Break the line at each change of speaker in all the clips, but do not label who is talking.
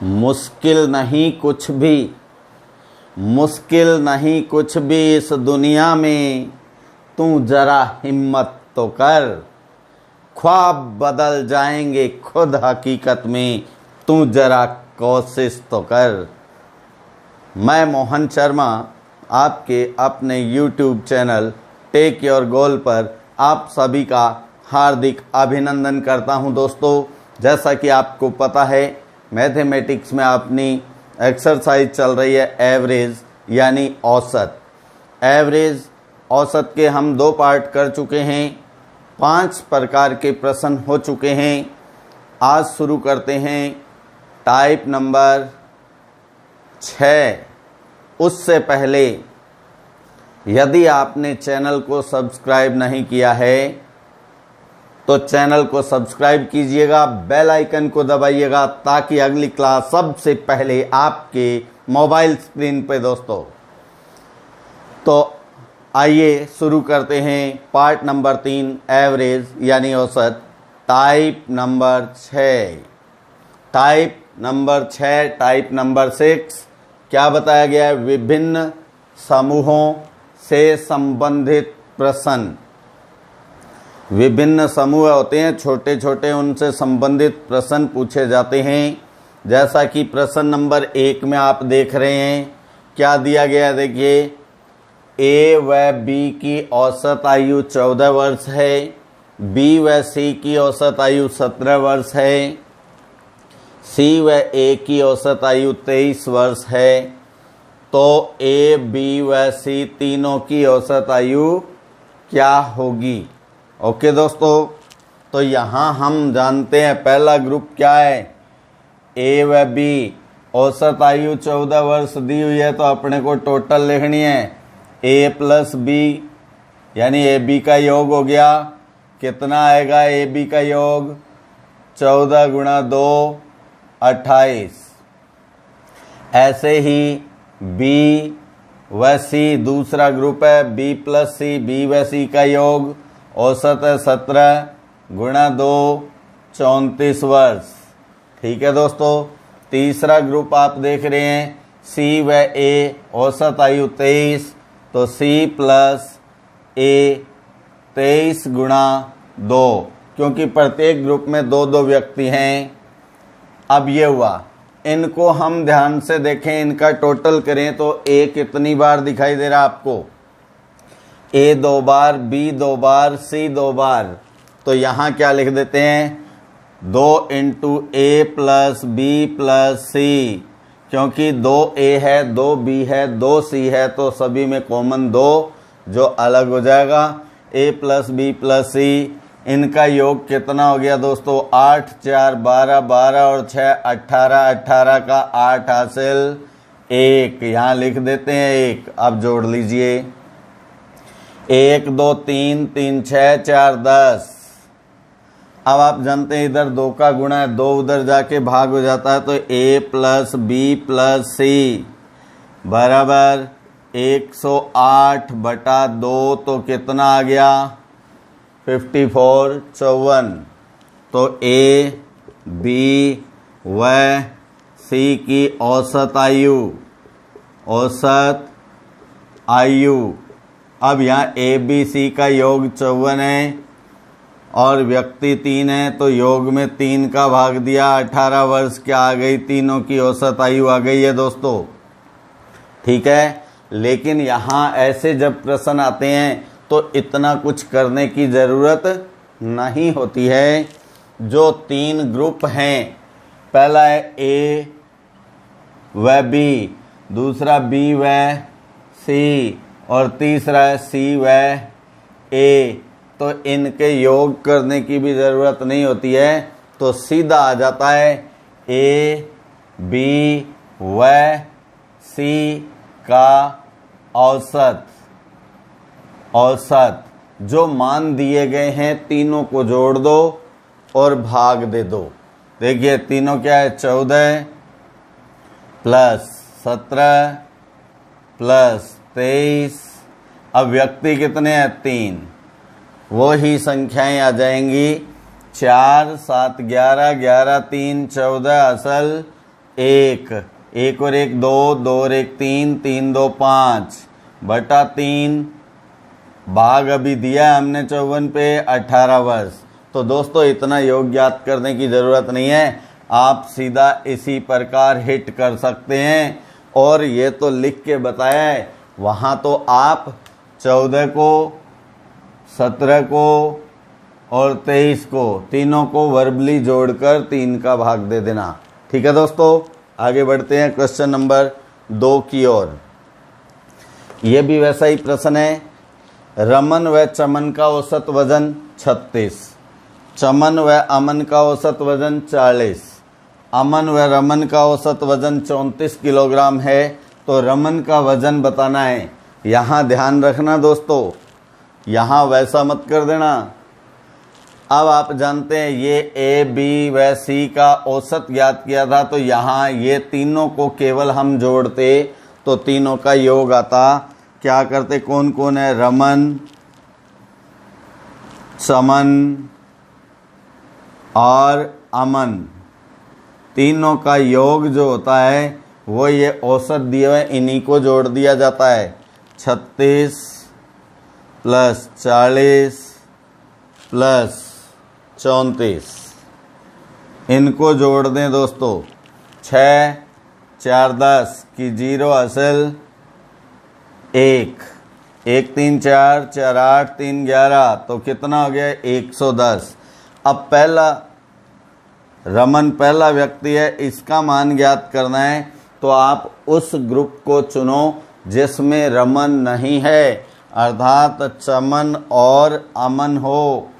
मुश्किल नहीं कुछ भी, मुश्किल नहीं कुछ भी इस दुनिया में, तू जरा हिम्मत तो कर। ख्वाब बदल जाएंगे खुद हकीकत में, तू जरा कोशिश तो कर। मैं मोहन शर्मा आपके अपने YouTube channel Take Your Goal पर आप सभी का हार्दिक अभिनंदन करता हूं। दोस्तों, जैसा कि आपको पता है, मैथमेटिक्स में अपनी एक्सरसाइज चल रही है एवरेज यानी औसत। एवरेज औसत के हम 2 पार्ट कर चुके हैं, 5 प्रकार के प्रश्न हो चुके हैं। आज शुरू करते हैं टाइप नंबर 6। उससे पहले यदि आपने चैनल को सब्सक्राइब नहीं किया है तो चैनल को सब्सक्राइब कीजिएगा, बेल आइकन को दबाइएगा ताकि अगली क्लास सबसे पहले आपके मोबाइल स्क्रीन पे। दोस्तों, तो आइए शुरू करते हैं पार्ट नंबर 3 एवरेज यानी औसत, type number 6। Type number 6, type number 6 क्या बताया गया है? विभिन्न समूहों से संबंधित प्रश्न। विभिन्न समूह होते हैं छोटे छोटे, उनसे संबंधित प्रश्न पूछे जाते हैं। जैसा कि प्रश्न नंबर 1 में आप देख रहे हैं, क्या दिया गया है? देखिए, ए व बी की औसत आयु 14 वर्ष है, बी व सी की औसत आयु 17 वर्ष है, सी व ए की औसत आयु 23 वर्ष है। तो ए, बी व सी तीनों की औसत आयु क्या होगी? ओके दोस्तों, तो यहाँ हम जानते हैं पहला ग्रुप क्या है। ए व बी औसत आयु 14 वर्ष दी हुई है, तो अपने को टोटल लिखनी है ए प्लस बी, यानी ए बी का योग हो गया। कितना आएगा ए बी का योग? 14 गुणा 2 28। ऐसे ही बी व सी दूसरा ग्रुप है, बी प्लस सी, बी व सी का योग औसत है 17 गुणा 2 34 वर्ष। ठीक है दोस्तों, तीसरा ग्रुप आप देख रहे हैं, सी व ए औसत आयु 23, तो सी प्लस ए 23 गुणा 2, क्योंकि प्रत्येक ग्रुप में 2-2 व्यक्ति हैं। अब ये हुआ, इनको हम ध्यान से देखें, इनका टोटल करें तो ए कितनी बार दिखाई दे रहा है आपको? ए 2 बार, बी 2 बार, सी 2 बार। तो यहाँ क्या लिख देते हैं? 2 इंटू ए प्लस बी प्लस सी, क्योंकि 2 ए है, 2 बी है, 2 सी है, तो सभी में कॉमन 2 जो अलग हो जाएगा। ए प्लस बी प्लस सी, इनका योग कितना हो गया दोस्तों? 8 4 12, 12 और 6 18, 18 का 8 हासिल 1। यहाँ लिख देते हैं 1। अब जोड़ लीजिए, 1 2 3 3 6 4 10। अब आप जानते हैं इधर 2 का गुणा है, 2 उधर जाके भाग हो जाता है, तो ए प्लस बी प्लस सी बराबर 108 बटा 2, तो कितना आ गया? 54 54। तो ए बी व सी की औसत आयु अब यहाँ ए बी सी का योग 54 है और व्यक्ति 3 है, तो योग में 3 का भाग दिया, 18 वर्ष क्या आ गई? तीनों की औसत आयु आ गई है दोस्तों। ठीक है, लेकिन यहाँ ऐसे जब प्रश्न आते हैं तो इतना कुछ करने की ज़रूरत नहीं होती है। जो 3 ग्रुप हैं, पहला है ए व बी, दूसरा बी व सी और तीसरा है सी व ए, तो इनके योग करने की भी ज़रूरत नहीं होती है। तो सीधा आ जाता है ए बी व सी का औसत जो मान दिए गए हैं तीनों को जोड़ दो और भाग दे दो। देखिए तीनों क्या है? 14 प्लस 17 प्लस 23। अब व्यक्ति कितने हैं? 3। वो ही संख्याएं आ जाएंगी 4 7 11 11 3 14 असल एक, एक और एक दो, दो और एक तीन, तीन दो पाँच, बटा 3, भाग अभी दिया है हमने 54 पे 18 वर्ष। तो दोस्तों इतना योग याद करने की ज़रूरत नहीं है, आप सीधा इसी प्रकार हिट कर सकते हैं। और ये तो लिख के बताया है, वहाँ तो आप 14 को, 17 को और 23 को, तीनों को वर्बली जोड़कर 3 का भाग दे देना। ठीक है दोस्तों, आगे बढ़ते हैं क्वेश्चन नंबर 2 की ओर। ये भी वैसा ही प्रश्न है। रमन व चमन का औसत वजन 36, चमन व अमन का औसत वजन 40, अमन व रमन का औसत वजन 34 किलोग्राम है। तो रमन का वजन बताना है। यहाँ ध्यान रखना दोस्तों, यहाँ वैसा मत कर देना। अब आप जानते हैं ये ए, बी व सी का औसत ज्ञात किया था, तो यहाँ ये तीनों को केवल हम जोड़ते तो तीनों का योग आता। क्या करते, कौन कौन है, रमन, चमन और अमन, तीनों का योग जो होता है वो ये औसत दिए हुए इन्हीं को जोड़ दिया जाता है। 36 प्लस 40 प्लस 34, इनको जोड़ दें दोस्तों। 6 4 10 की 0 असल 1, 1 3 4, 4 8, 3 11, तो कितना हो गया 110। अब पहला रमन पहला व्यक्ति है, इसका मान ज्ञात करना है। तो आप उस ग्रुप को चुनो जिसमें रमन नहीं है, अर्थात चमन और अमन हो।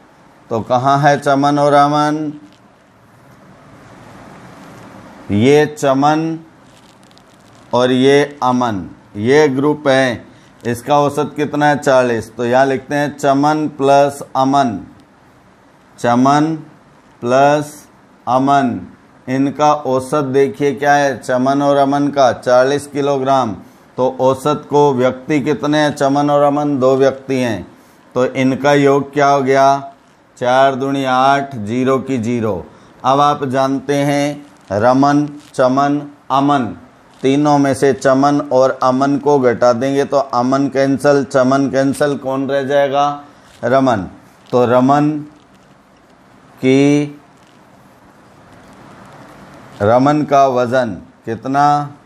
तो कहाँ है चमन और अमन, ये चमन और ये अमन, ये ग्रुप है। इसका औसत कितना है 40। तो यहाँ लिखते हैं चमन प्लस अमन, चमन प्लस अमन, इनका औसत देखिए क्या है, चमन और अमन का 40 किलोग्राम। तो औसत को व्यक्ति कितने हैं, चमन और अमन 2 व्यक्ति हैं। तो इनका योग क्या हो गया, 4 दूनी 8, 0 की 0। अब आप जानते हैं रमन, चमन, अमन, तीनों में से चमन और अमन को घटा देंगे तो अमन कैंसल, चमन कैंसल, कौन रह जाएगा, रमन। तो रमन का वज़न कितना,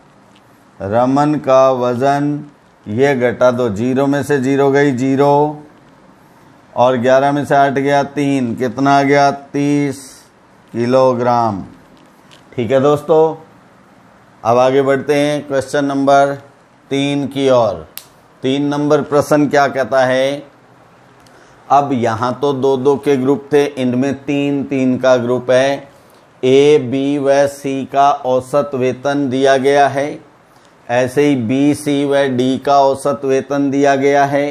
रमन का वज़न ये घटा दो, 0 में से 0 गई 0 और 11 में से 8 गया 3, कितना आ गया 30 किलोग्राम। ठीक है दोस्तों, अब आगे बढ़ते हैं क्वेश्चन नंबर 3 की ओर। 3 नंबर प्रश्न क्या कहता है। अब यहाँ तो 2-2 के ग्रुप थे, इनमें 3-3 का ग्रुप है। ए, बी व सी का औसत वेतन दिया गया है, ऐसे ही बी, सी व डी का औसत वेतन दिया गया है।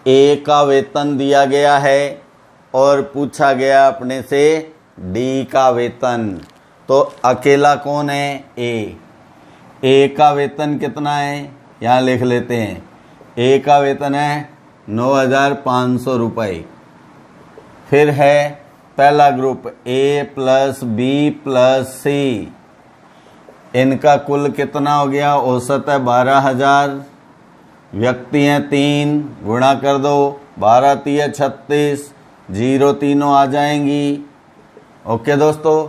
ए का वेतन दिया गया है और पूछा गया अपने से डी का वेतन। तो अकेला कौन है, ए का वेतन कितना है, यहाँ लिख लेते हैं। ए का वेतन है 9,500 रुपये। फिर है पहला group A plus B plus C, इनका कुल कितना हो गया, औसत है 12,000, व्यक्ति हैं 3, गुणा कर दो, 12 3 36, 0 तीनों आ जाएंगी। ओके दोस्तों,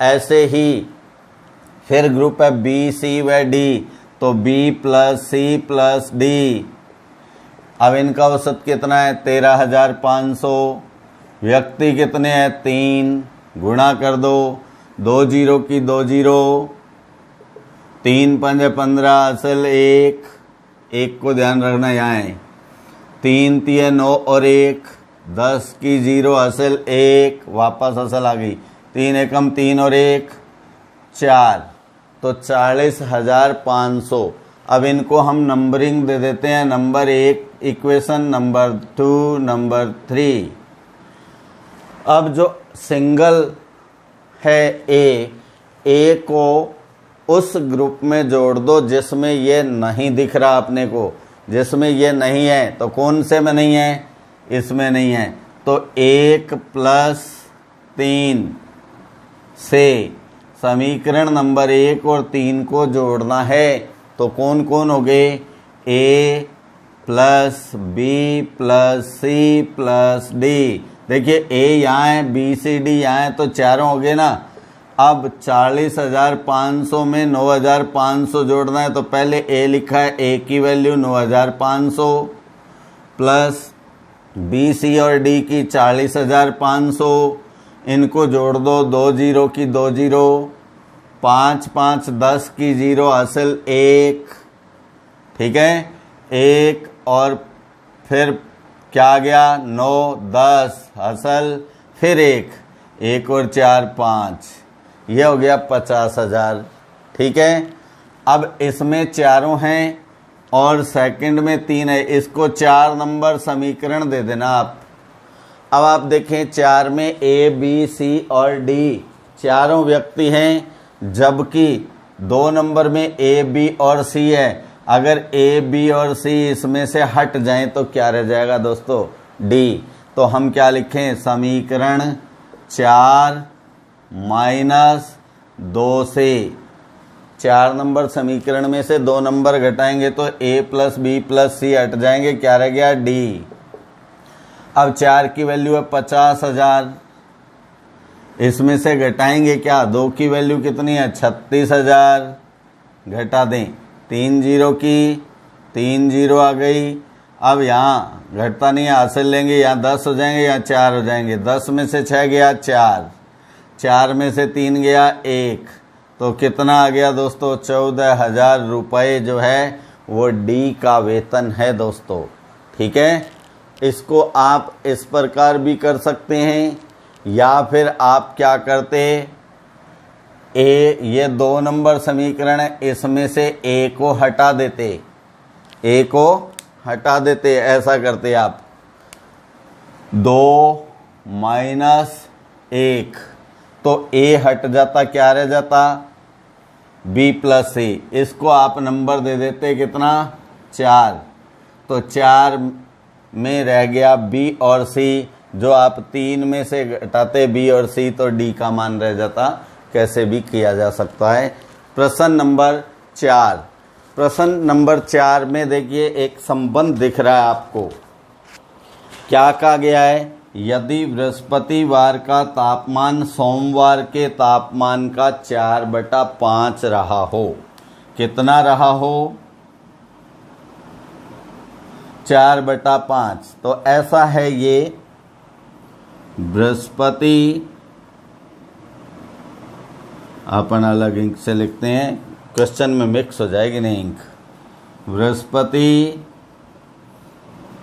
ऐसे ही फिर ग्रुप है बी, सी व डी, तो B plus C plus D, अब इनका औसत कितना है 13,500, व्यक्ति कितने हैं 3, गुणा कर दो, 2 0 की 2 0, 3 5 15, असल 1 को ध्यान रखना यहाँ है, 3 3 9 और 1 10 की 0, असल 1, वापस असल आ गई, 3 एकम 3 और 1 4, तो 40,500। अब इनको हम नंबरिंग दे देते हैं, नंबर 1 इक्वेशन, नंबर 2 नंबर 3। अब जो सिंगल है ए को उस ग्रुप में जोड़ दो जिसमें ये नहीं दिख रहा अपने को, जिसमें ये नहीं है। तो कौन से में नहीं है, इसमें नहीं है। तो 1 + 3 से समीकरण नंबर 1 और 3 को जोड़ना है। तो कौन कौन हो गए? A plus B plus C plus D. देखिए ए यहाँ है, बी सी डी यहाँ है, तो चारों हो गए ना। अब 40,500 में 9,500 जोड़ना है, तो पहले ए लिखा है, ए की वैल्यू 9,500 प्लस बी सी और डी की 40,500, इनको जोड़ दो, 2 जीरो की 2 जीरो, 5 5 10 की 0, असल 1, ठीक है 1, और फिर क्या आ गया 9 10 असल फिर 1 और 4 5, ये हो गया 50,000। ठीक है, अब इसमें चारों हैं और सेकंड में 3 है, इसको 4 नंबर समीकरण दे देना आप। अब आप देखें 4 में ए बी सी और डी चारों व्यक्ति हैं, जबकि 2 नंबर में ए बी और सी है। अगर ए बी और सी इसमें से हट जाएं तो क्या रह जाएगा दोस्तों? डी। तो हम क्या लिखें? समीकरण 4 माइनस 2 से 4 नंबर समीकरण में से 2 नंबर घटाएंगे तो ए प्लस बी प्लस सी हट जाएंगे, क्या रह गया? डी। अब 4 की वैल्यू है 50,000, इसमें से घटाएंगे क्या? 2 की वैल्यू कितनी है? 36,000, घटा दें 3 जीरो की 3 जीरो आ गई। अब यहाँ घटता नहीं है, हासिल लेंगे, यहाँ 10 हो जाएंगे, यहाँ 4 हो जाएंगे। 10 में से 6 गया 4, 4 में से 3 गया 1, तो कितना आ गया दोस्तों? 14,000 रुपये जो है वो डी का वेतन है दोस्तों। ठीक है, इसको आप इस प्रकार भी कर सकते हैं, या फिर आप क्या करते? ए, ये 2 नंबर समीकरण है, इसमें से ए को हटा देते, ए को हटा देते, ऐसा करते आप 2 माइनस 1, तो ए हट जाता, क्या रह जाता? बी प्लस सी। इसको आप नंबर दे देते कितना? 4, तो 4 में रह गया बी और सी, जो आप 3 में से घटाते बी और सी तो डी का मान रह जाता। कैसे भी किया जा सकता है। प्रश्न नंबर 4, प्रश्न नंबर 4 में देखिए एक संबंध दिख रहा है आपको। क्या कहा गया है? यदि बृहस्पतिवार का तापमान सोमवार के तापमान का 4/5 रहा हो, कितना रहा हो? 4/5। तो ऐसा है, ये बृहस्पति, अपन अलग इंक से लिखते हैं, क्वेश्चन में मिक्स हो जाएगी नहीं इंक।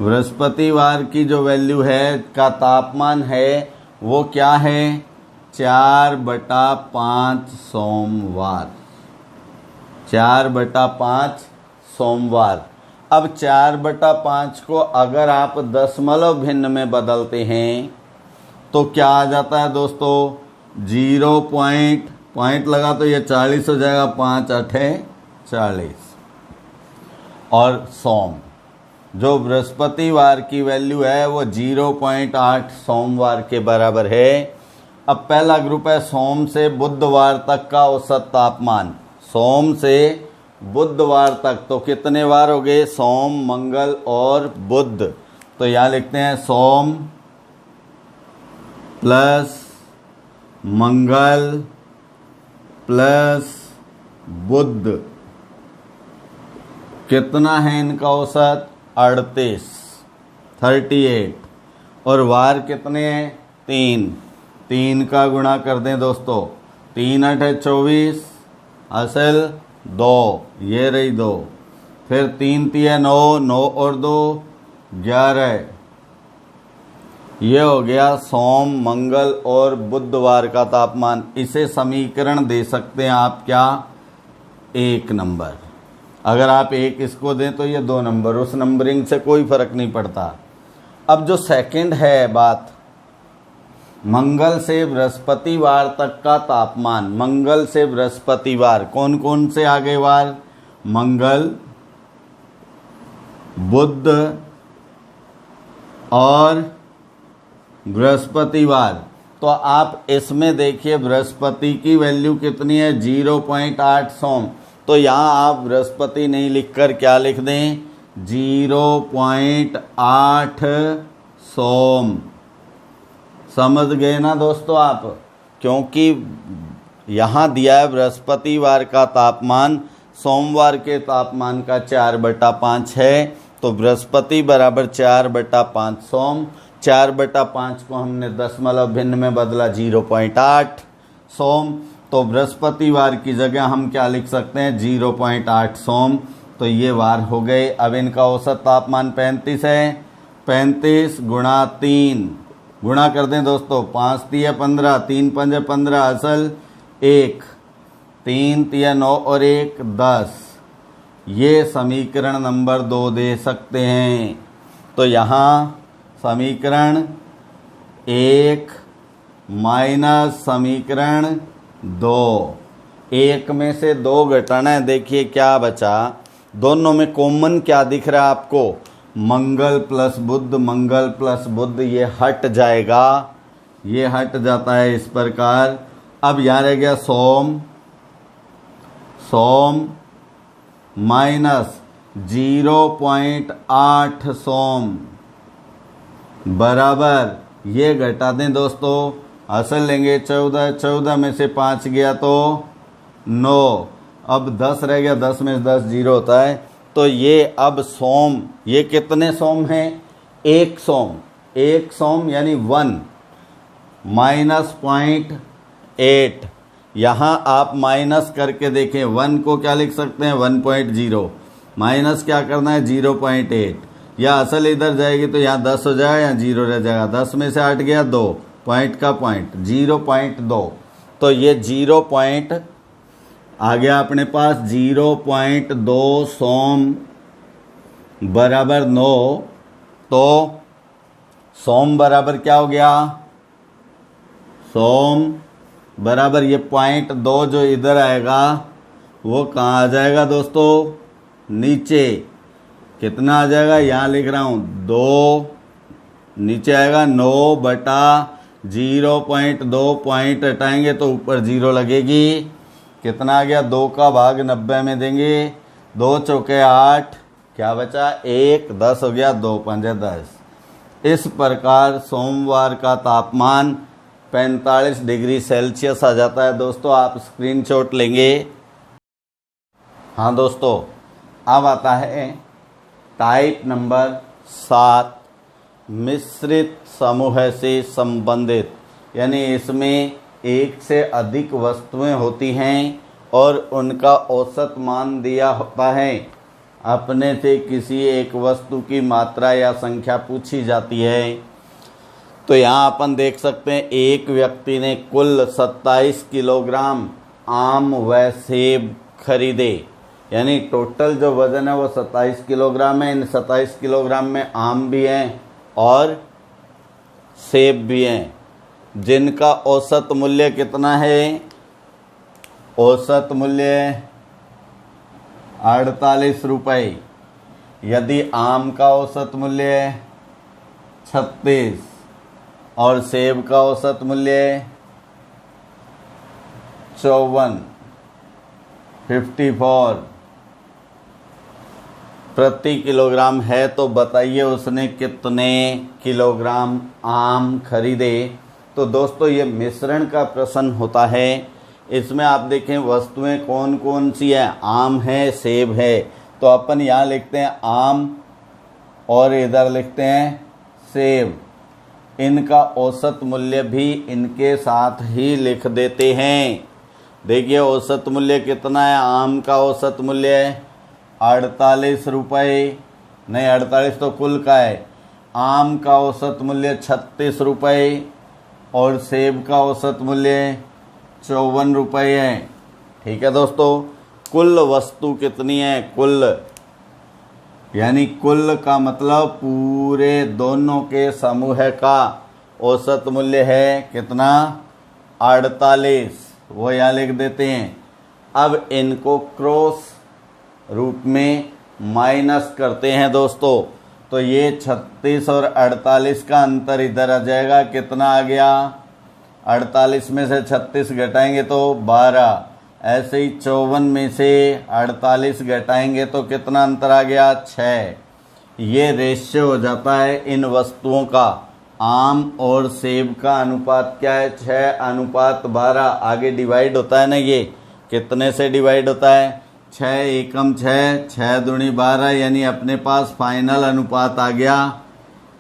बृहस्पतिवार की जो वैल्यू है का तापमान है वो क्या है? 4/5 सोमवार, 4/5 सोमवार। अब 4/5 को अगर आप दशमलव भिन्न में बदलते हैं तो क्या आ जाता है दोस्तों? 0 पॉइंट लगा तो ये 40 हो जाएगा, 5 8 40। और सोम, जो बृहस्पतिवार की वैल्यू है वो 0.8 सोमवार के बराबर है। अब पहला ग्रुप है सोम से बुधवार तक का औसत तापमान, सोम से बुधवार तक, तो कितने वार हो गए? सोम मंगल और बुध। तो यहाँ लिखते हैं सोम प्लस मंगल प्लस बुध, कितना है इनका औसत? 38। और वार कितने हैं? 3 का गुणा कर दें दोस्तों, 3 8 24, असल 2, ये रही 2, फिर 3 3 9, 9 और 2 11, ये हो गया सोम मंगल और बुधवार का तापमान। इसे समीकरण दे सकते हैं आप क्या? 1 नंबर। अगर आप 1 इसको दें तो ये 2 नंबर, उस नंबरिंग से कोई फर्क नहीं पड़ता। अब जो सेकंड है बात, मंगल से बृहस्पतिवार तक का तापमान, मंगल से बृहस्पतिवार कौन कौन से आगे वार? मंगल, बुध और बृहस्पतिवार। तो आप इसमें देखिए बृहस्पति की वैल्यू कितनी है 0.8 सोम। तो यहाँ आप बृहस्पति नहीं लिखकर क्या लिख दें 0.8 सोम। समझ गए ना दोस्तों आप, क्योंकि यहाँ दिया है बृहस्पतिवार का तापमान सोमवार के तापमान का 4/5 है, तो बृहस्पति बराबर 4/5 सोम। 4/5 को हमने दशमलव भिन्न में बदला 0.8 सोम, तो बृहस्पतिवार की जगह हम क्या लिख सकते हैं 0.8 सोम। तो ये वार हो गए। अब इनका औसत तापमान 35 है। 35 गुणा 3 गुणा कर दें दोस्तों, 5 तिया 15, 3 पंजे 15 असल 1, 3 तिया 9 और 1 10। ये समीकरण नंबर 2 दे सकते हैं। तो यहाँ समीकरण 1 माइनस समीकरण 2, 1 में से 2 घटाना है। देखिए क्या बचा, दोनों में कॉमन क्या दिख रहा है आपको, मंगल प्लस बुध, मंगल प्लस बुध, ये हट जाएगा, ये हट जाता है इस प्रकार। अब यहाँ रह गया सोम, सोम माइनस 0.8 सोम बराबर, ये घटा दें दोस्तों, असल लेंगे 14, 14 में से 5 गया तो 9, अब 10 रह गया, 10 में से 10 0 होता है। तो ये अब सोम, ये कितने सोम हैं 1 सोम, 1 सोम यानी 1 माइनस 0.8। यहाँ आप माइनस करके देखें, 1 को क्या लिख सकते हैं 1.0, माइनस क्या करना है 0.8, या असल इधर जाएगी तो यहाँ 10 हो जाएगा, यहाँ 0 रह जाएगा, 10 में से 8 गया 2, पॉइंट का पॉइंट 0.2, तो ये 0 पॉइंट आ गया अपने पास 0.2 सोम बराबर 9। तो सोम बराबर क्या हो गया, सोम बराबर ये 0.2 जो इधर आएगा वो कहाँ आ जाएगा दोस्तों, नीचे कितना आ जाएगा, यहाँ लिख रहा हूँ 2, नीचे आएगा 9/0.2, पॉइंट हटाएंगे तो ऊपर 0 लगेगी। कितना आ गया, 2 का भाग 90 में देंगे, 2 चौके 8, क्या बचा 1, 10 हो गया, 2 पंजे 10। इस प्रकार सोमवार का तापमान 45 डिग्री सेल्सियस आ जाता है दोस्तों। आप स्क्रीनशॉट लेंगे। हाँ दोस्तों, अब आता है टाइप नंबर 7, मिश्रित समूह से संबंधित, यानी इसमें एक से अधिक वस्तुएं होती हैं और उनका औसत मान दिया होता है। अपने से किसी एक वस्तु की मात्रा या संख्या पूछी जाती है। तो यहाँ अपन देख सकते हैं एक व्यक्ति ने कुल 27 किलोग्राम आम व सेब खरीदे, यानी टोटल जो वज़न है वो 27 किलोग्राम है। इन 27 किलोग्राम में आम भी हैं और सेब भी हैं, जिनका औसत मूल्य कितना है, औसत मूल्य 48 रुपये। यदि आम का औसत मूल्य 36 और सेब का औसत मूल्य 54 प्रति किलोग्राम है, तो बताइए उसने कितने किलोग्राम आम खरीदे। तो दोस्तों ये मिश्रण का प्रश्न होता है। इसमें आप देखें वस्तुएं कौन कौन सी हैं, आम है सेब है, तो अपन यहाँ लिखते हैं आम और इधर लिखते हैं सेब। इनका औसत मूल्य भी इनके साथ ही लिख देते हैं। देखिए औसत मूल्य कितना है, आम का औसत मूल्य है 48 रुपये, नहीं 48 तो कुल का है। आम का औसत मूल्य 36 रुपये और सेब का औसत मूल्य 54 रुपये है। ठीक है दोस्तों, कुल वस्तु कितनी है, कुल यानी कुल का मतलब पूरे दोनों के समूह का औसत मूल्य है कितना 48, वो यहाँ लिख देते हैं। अब इनको क्रॉस रूप में माइनस करते हैं दोस्तों, तो ये 36 और 48 का अंतर इधर आ जाएगा, कितना आ गया 48 में से 36 घटाएंगे तो 12। ऐसे ही 54 में से 48 घटाएंगे तो कितना अंतर आ गया? 6। ये रेशियो हो जाता है इन वस्तुओं का। आम और सेब का अनुपात क्या है? 6:12। आगे डिवाइड होता है ना, ये कितने से डिवाइड होता है? 6 एकम 6, 6 दूनी 12, यानी अपने पास फाइनल अनुपात आ गया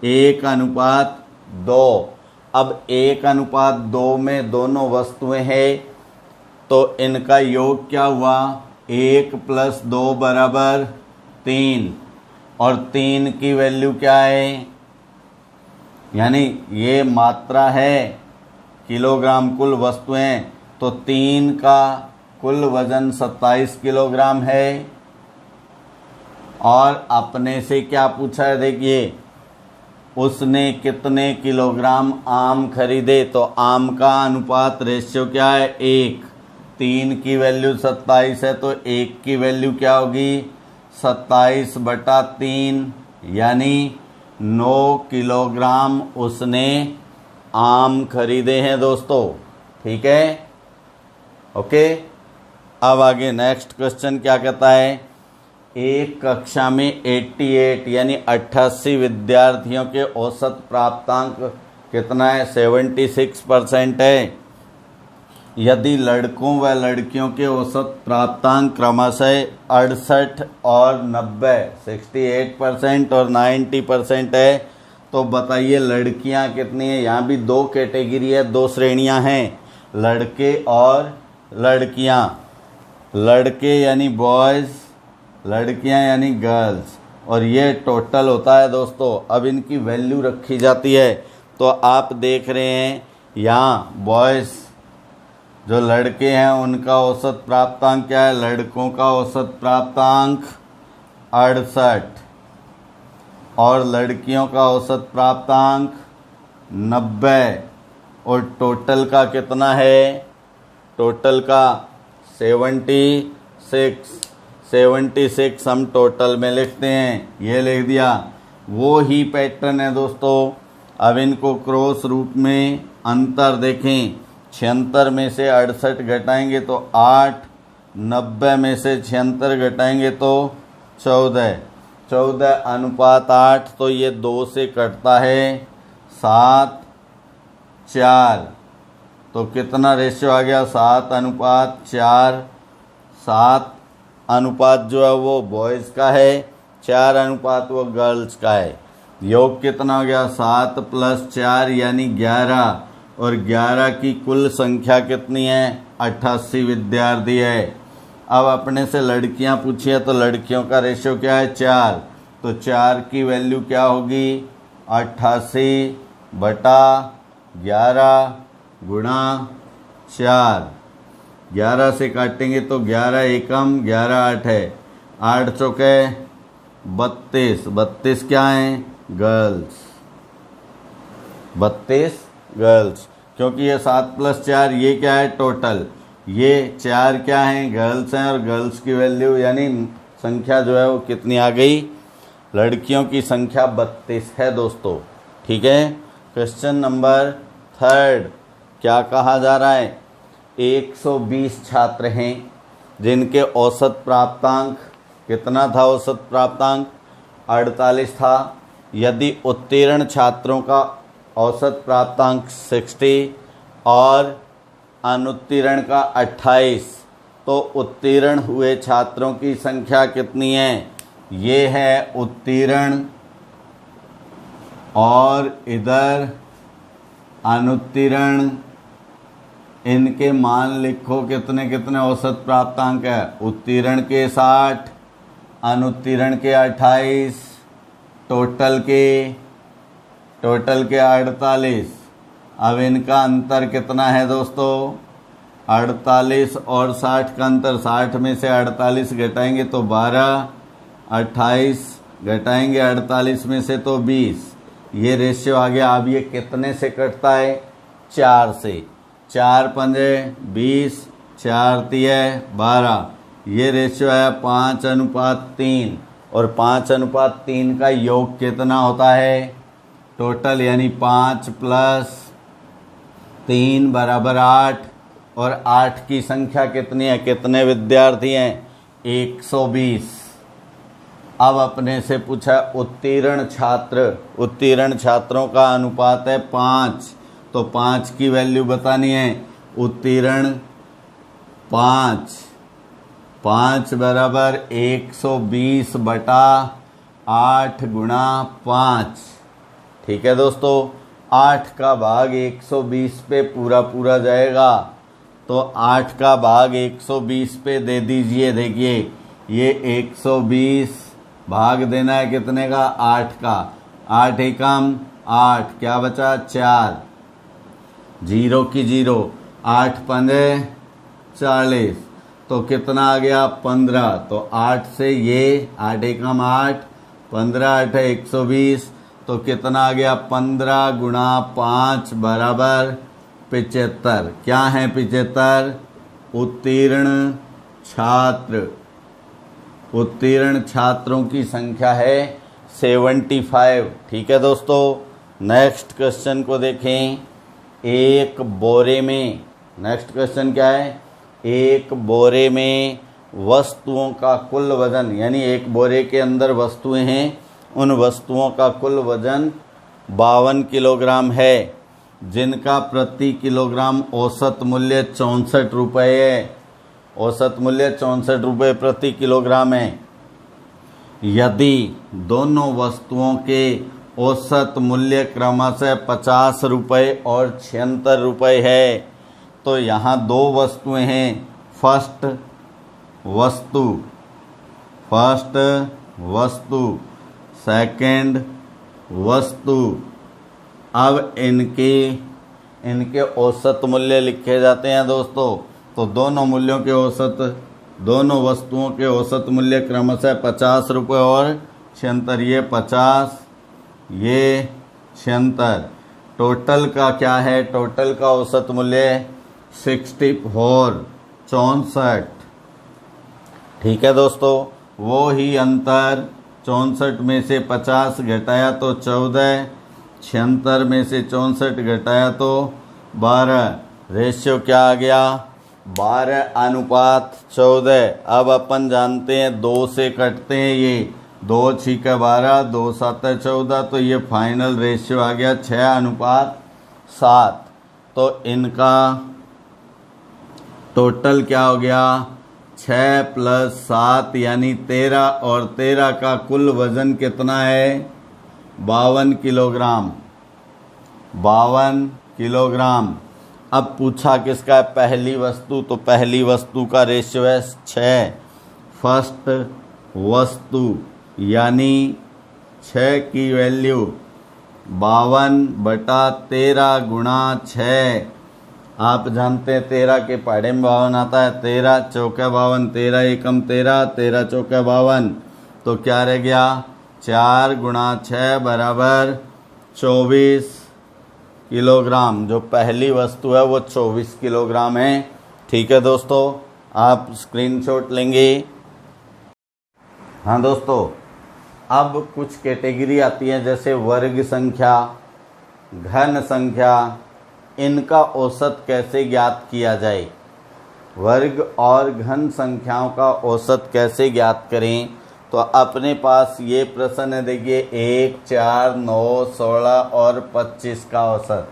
1:2। अब 1:2 में दोनों वस्तुएं हैं तो इनका योग क्या हुआ? 1 + 2 = 3, और 3 की वैल्यू क्या है? यानी ये मात्रा है किलोग्राम कुल वस्तुएं, तो 3 का कुल वजन 27 किलोग्राम है। और अपने से क्या पूछा है? देखिए, उसने कितने किलोग्राम आम खरीदे, तो आम का अनुपात रेशियो क्या है? 1। 3 की वैल्यू 27 है तो 1 की वैल्यू क्या होगी? 27/3, यानी 9 किलोग्राम उसने आम खरीदे हैं दोस्तों। ठीक है, ओके। अब आगे नेक्स्ट क्वेश्चन क्या कहता है? एक कक्षा में 88 यानी 88 विद्यार्थियों के औसत प्राप्तांक कितना है? 76% है। यदि लड़कों व लड़कियों के औसत प्राप्तांक क्रमशः 68 और 90, 68% और 90% है, तो बताइए लड़कियां कितनी है? यहाँ भी 2 कैटेगरी है, 2 श्रेणियां हैं, लड़के और लड़कियां। लड़के यानी बॉयज़, लड़कियां यानी गर्ल्स, और ये टोटल होता है दोस्तों। अब इनकी वैल्यू रखी जाती है, तो आप देख रहे हैं यहाँ बॉयज़ जो लड़के हैं उनका औसत प्राप्तांक क्या है? लड़कों का औसत प्राप्तांक 68 और लड़कियों का औसत प्राप्तांक 90, और टोटल का कितना है? टोटल का 76 हम टोटल में लिखते हैं, ये लिख दिया। वो ही पैटर्न है दोस्तों। अब इनको क्रॉस रूप में अंतर देखें। 76 में से 68 घटाएंगे तो 8, 90 में से 76 घटाएंगे तो 14, 14:8, तो ये 2 से कटता है 7:4, तो कितना रेशियो आ गया? 7:4। 7 अनुपात जो है वो बॉयज़ का है, 4 अनुपात वो गर्ल्स का है। योग कितना हो गया? 7 + 4 यानी 11, और 11 की कुल संख्या कितनी है? 88 विद्यार्थी है। अब अपने से लड़कियां पूछी है, तो लड़कियों का रेशियो क्या है? 4, तो 4 की वैल्यू क्या होगी? 88/11 × 4। 11 से काटेंगे तो 11 एकम 11 8 है, 8 चौके 32, 32 क्या है? गर्ल्स, 32 गर्ल्स, क्योंकि ये 7 + 4 ये क्या है? टोटल। ये 4 क्या हैं? गर्ल्स हैं, और गर्ल्स की वैल्यू यानी संख्या जो है वो कितनी आ गई? लड़कियों की संख्या 32 है दोस्तों। ठीक है। क्वेश्चन नंबर 3 क्या कहा जा रहा है? 120 छात्र हैं जिनके औसत प्राप्तांक कितना था? औसत प्राप्तांक 48 था। यदि उत्तीर्ण छात्रों का औसत प्राप्तांक 60 और अनुत्तीर्ण का 28, तो उत्तीर्ण हुए छात्रों की संख्या कितनी है? ये है उत्तीर्ण, और इधर अनुत्तीर्ण। इनके मान लिखो कितने कितने औसत प्राप्तांक है? उत्तीर्ण के 60, अनुत्तीर्ण के 28, टोटल के 48। अब इनका अंतर कितना है दोस्तों? 48 और 60 का अंतर, 60 में से 48 घटाएंगे तो 12, 28 घटाएंगे 48 में से तो 20। ये रेशियो आ गया। अब ये कितने से कटता है? 4 से। 4 × 5 = 20, 4 × 3 = 12। ये रेशियो है 5:3, और 5:3 का योग कितना होता है? टोटल यानी 5 + 3 बराबर 8 और 8 की संख्या कितनी है, कितने विद्यार्थी हैं, 120। अब अपने से पूछा उत्तीर्ण छात्रों का अनुपात है 5, तो 5 की वैल्यू बतानी है। उत्तीर्ण 5 बराबर 120 बटा 8 गुणा 5। ठीक है दोस्तों, 8 का भाग 120 पे पूरा जाएगा, तो 8 का भाग 120 पे दे दीजिए। देखिए ये 120 भाग देना है कितने का, 8 का। 8 एकम 8, क्या बचा 4, 0 की 0, 8 पंजे 40, तो कितना आ गया 15। तो 8 से ये 8 एकम 8, 15 8 है 120, तो कितना आ गया 15 गुणा 5 बराबर 75। क्या है 75? उत्तीर्ण छात्रों की संख्या है 75। ठीक है दोस्तों, नेक्स्ट क्वेश्चन को देखें। एक बोरे में, नेक्स्ट क्वेश्चन क्या है, एक बोरे में वस्तुओं का कुल वजन, यानी एक बोरे के अंदर वस्तुएं हैं, उन वस्तुओं का कुल वजन 52 किलोग्राम है, जिनका प्रति किलोग्राम औसत मूल्य 64 रुपये है। औसत मूल्य 64 रुपये प्रति किलोग्राम है। यदि दोनों वस्तुओं के औसत मूल्य क्रमशः 50 रुपये और 76 रुपये है, तो यहाँ दो वस्तुएं हैं। फर्स्ट वस्तु, सेकंड वस्तु। अब इनके औसत मूल्य लिखे जाते हैं दोस्तों। तो दोनों वस्तुओं के औसत मूल्य क्रमशः 50 रुपये और 76, ये 50 ये 76। टोटल का क्या है, टोटल का औसत मूल्य 64 64। ठीक है दोस्तों, वो ही अंतर 64 में से 50 घटाया तो 14, 76 में से 64 घटाया तो 12। रेशियो क्या आ गया, 12:14। अब अपन जानते हैं 2 से कटते हैं ये, 2 6 12, 2 7 14, तो ये फाइनल रेशियो आ गया 6:7। तो इनका टोटल क्या हो गया, 6 + 7 यानी 13, और 13 का कुल वजन कितना है, 52 किलोग्राम। 52 किलोग्राम। अब पूछा किसका है, पहली वस्तु, तो पहली वस्तु का रेशियो है 6। फर्स्ट वस्तु यानी 6 की वैल्यू 52/13 गुणा 6। आप जानते हैं 13 के पहाड़े में 52 आता है, 13 चौके 52, 13 एकम 13, 13 चौके 52, तो क्या रह गया 4 गुणा 6 बराबर 24 किलोग्राम। जो पहली वस्तु है वो 24 किलोग्राम है। ठीक है दोस्तों, आप स्क्रीनशॉट लेंगे। हाँ दोस्तों, अब कुछ कैटेगरी आती है जैसे वर्ग संख्या, घन संख्या। इनका औसत कैसे ज्ञात किया जाए, वर्ग और घन संख्याओं का औसत कैसे ज्ञात करें, तो अपने पास ये प्रश्न है। देखिए 1 4 9 16 और 25 का औसत।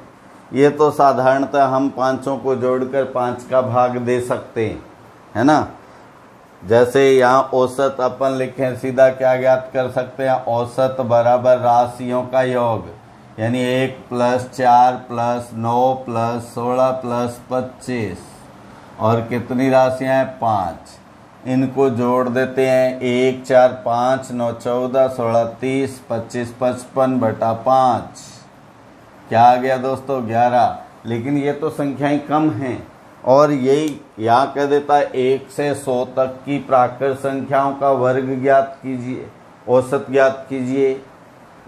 ये तो साधारणतः हम पांचों को जोड़कर 5 का भाग दे सकते हैं, है ना। जैसे यहाँ औसत अपन लिखें, सीधा क्या ज्ञात कर सकते हैं, औसत बराबर राशियों का योग, यानी 1 + 4 + 9 + 16 + 25, और कितनी राशियाँ हैं 5। इनको जोड़ देते हैं, 1 4 5 9 14 16 30 25 55/5। क्या आ गया दोस्तों 11। लेकिन ये तो संख्याएं कम हैं, और यही यहाँ कह देता है 1 से 100 तक की प्राकृत संख्याओं का वर्ग ज्ञात कीजिए, औसत ज्ञात कीजिए।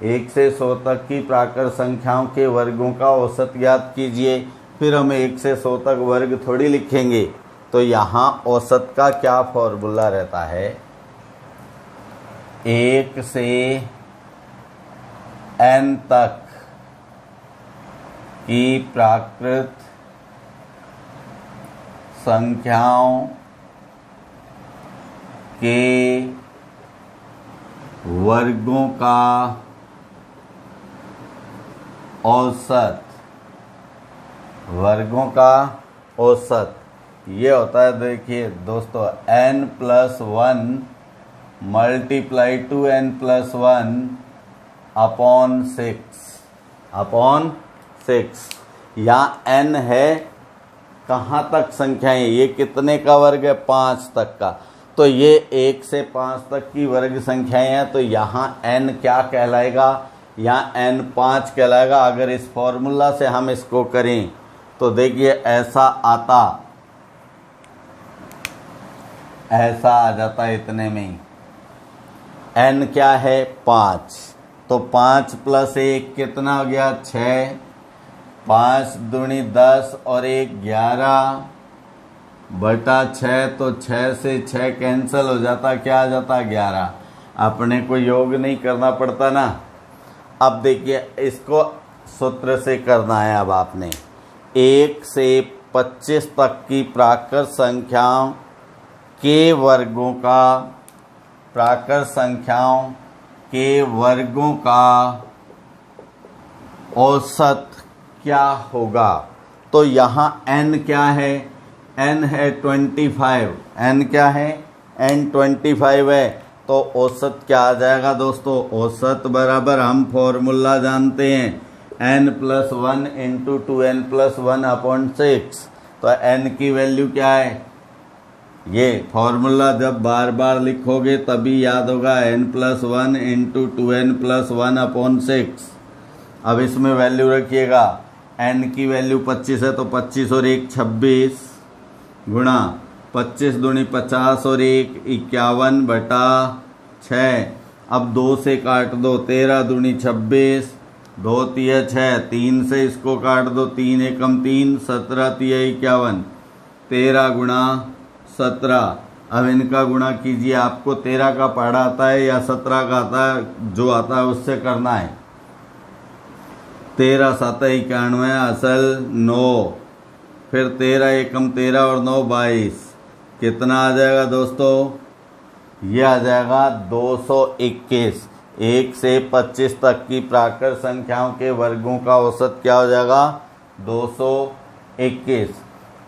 1 से 100 तक की प्राकृत संख्याओं के वर्गों का औसत ज्ञात कीजिए। फिर हम 1 से 100 तक वर्ग थोड़ी लिखेंगे। तो यहाँ औसत का क्या फॉर्मूला रहता है, 1 से n तक की प्राकृत संख्याओं के वर्गों का औसत, वर्गों का औसत ये होता है, देखिए दोस्तों, n+1 multiply two n+1 upon 6 यहाँ n है कहाँ तक संख्याएं, ये कितने का वर्ग है, 5 तक का, तो ये 1 से 5 तक की वर्ग संख्याएं हैं, तो यहाँ n क्या कहलाएगा, यहाँ n 5 कहलाएगा। अगर इस फॉर्मूला से हम इसको करें तो देखिए ऐसा आ जाता है, इतने में ही n क्या है, 5, तो 5 + 1 कितना हो गया, 6, 5 दूनी 10 और 1 11 बटा 6, तो 6 से 6 कैंसिल हो जाता, क्या आ जाता, 11। अपने को योग नहीं करना पड़ता ना। अब देखिए इसको सूत्र से करना है। अब आपने 1 से 25 तक की प्राकृत संख्याओं के वर्गों का, प्राकृत संख्याओं के वर्गों का औसत क्या होगा। तो यहाँ n क्या है, n है 25, n क्या है, n 25 है, तो औसत क्या आ जाएगा दोस्तों, औसत बराबर हम फॉर्मूला जानते हैं, n+1 × 2n+1 अपॉन 6। तो n की वैल्यू क्या है, ये फॉर्मूला जब बार बार लिखोगे तभी याद होगा, n+1 × 2n+1 अपॉन 6। अब इसमें वैल्यू रखिएगा, n की वैल्यू 25 है, तो 25 और 1 26 गुणा 25 दूनी 50 और 1 51 बटा 6। अब 2 से काट दो, 13 दूनी 26, 2 तिया 6, 3 से इसको काट दो, 3 एकम 3, 17 तिया 51, 13 गुणा 17। अब इनका गुणा कीजिए, आपको 13 का पढ़ा आता है या 17 का आता है, जो आता है उससे करना है। 13 7 91 असल 9, फिर 13 एकम 13 और 9 22, कितना आ जाएगा दोस्तों, ये आ जाएगा 221। 1 से 25 तक की प्राकृत संख्याओं के वर्गों का औसत क्या हो जाएगा, 221।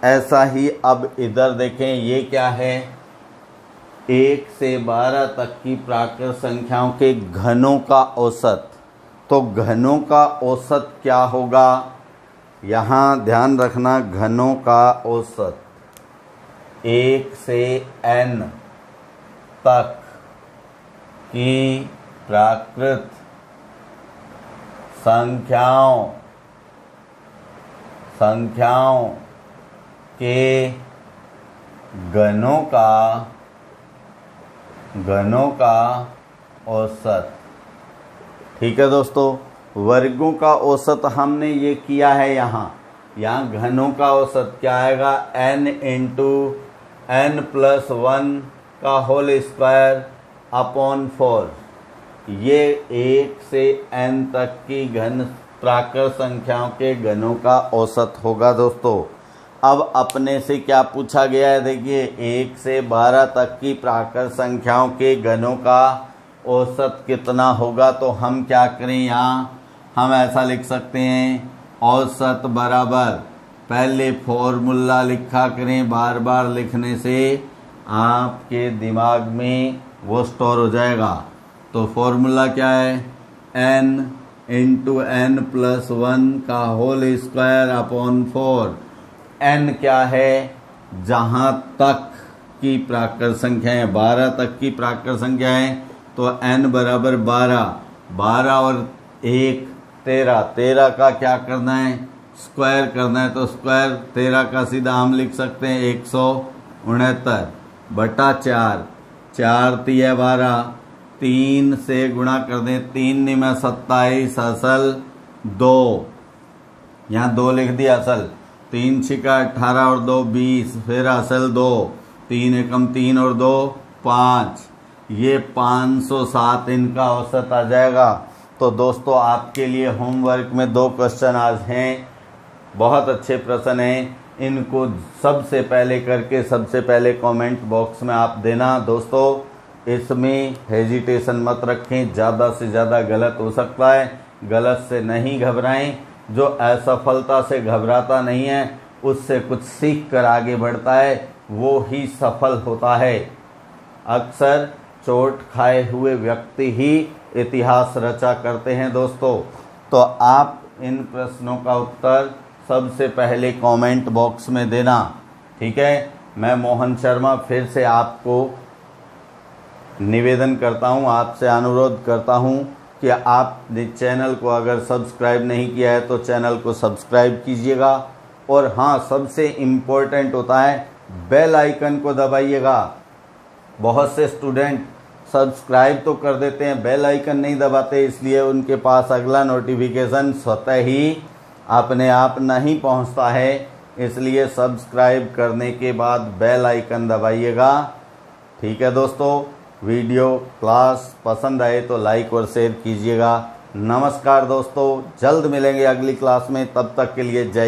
ऐसा ही अब इधर देखें, ये क्या है, 1 से 12 तक की प्राकृत संख्याओं के घनों का औसत। तो घनों का औसत क्या होगा, यहाँ ध्यान रखना, घनों का औसत 1 से n तक की प्राकृत संख्याओं के घनों का औसत। ठीक है दोस्तों, वर्गों का औसत हमने ये किया है। यहाँ घनों का औसत क्या आएगा, n × n+1 का होल स्क्वायर अपॉन 4। ये 1 से n तक की घन प्राकृत संख्याओं के घनों का औसत होगा दोस्तों। अब अपने से क्या पूछा गया है, देखिए 1 से 12 तक की प्राकृत संख्याओं के घनों का औसत कितना होगा। तो हम क्या करें, यहाँ हम ऐसा लिख सकते हैं, औसत बराबर, पहले फॉर्मूला लिखा करें, बार बार लिखने से आपके दिमाग में वो स्टोर हो जाएगा। तो फॉर्मूला क्या है, n × n+1 का होल स्क्वायर अपॉन 4। n क्या है, जहाँ तक की प्राकृत संख्या है, 12 तक की प्राकृत संख्या है, तो n बराबर 12 और 1 13। 13 का क्या करना है, स्क्वायर करना है, तो स्क्वायर 13 का सीधा हम लिख सकते हैं 169 बटा 4, 4 तिया 12, 3 से गुणा कर दें, 3 में 27 असल 2, यहाँ 2 लिख दिया असल, 3 छिका 18 और 2 20, फिर असल 2, 3 एकम 3 और 2 5, ये 507 इनका औसत आ जाएगा। तो दोस्तों आपके लिए होमवर्क में 2 क्वेश्चन आज हैं, बहुत अच्छे प्रश्न हैं। इनको सबसे पहले करके सबसे पहले कमेंट बॉक्स में आप देना। दोस्तों, इसमें हेजिटेशन मत रखें, ज़्यादा से ज़्यादा गलत हो सकता है, गलत से नहीं घबराएं। जो असफलता से घबराता नहीं है, उससे कुछ सीख कर आगे बढ़ता है, वो ही सफल होता है। अक्सर चोट खाए हुए व्यक्ति ही इतिहास रचा करते हैं। दोस्तों, तो आप इन प्रश्नों का उत्तर सबसे पहले कमेंट बॉक्स में देना। ठीक है, मैं मोहन शर्मा फिर से आपको निवेदन करता हूं, आपसे अनुरोध करता हूं कि आप चैनल को अगर सब्सक्राइब नहीं किया है तो चैनल को सब्सक्राइब कीजिएगा। और हाँ, सबसे इम्पोर्टेंट होता है बेल आइकन को दबाइएगा। बहुत से स्टूडेंट सब्सक्राइब तो कर देते हैं, बेल आइकन नहीं दबाते, इसलिए उनके पास अगला नोटिफिकेशन स्वतः ही अपने आप नहीं पहुंचता है। इसलिए सब्सक्राइब करने के बाद बेल आइकन दबाइएगा। ठीक है दोस्तों, वीडियो क्लास पसंद आए तो लाइक और शेयर कीजिएगा। नमस्कार दोस्तों, जल्द मिलेंगे अगली क्लास में, तब तक के लिए जय।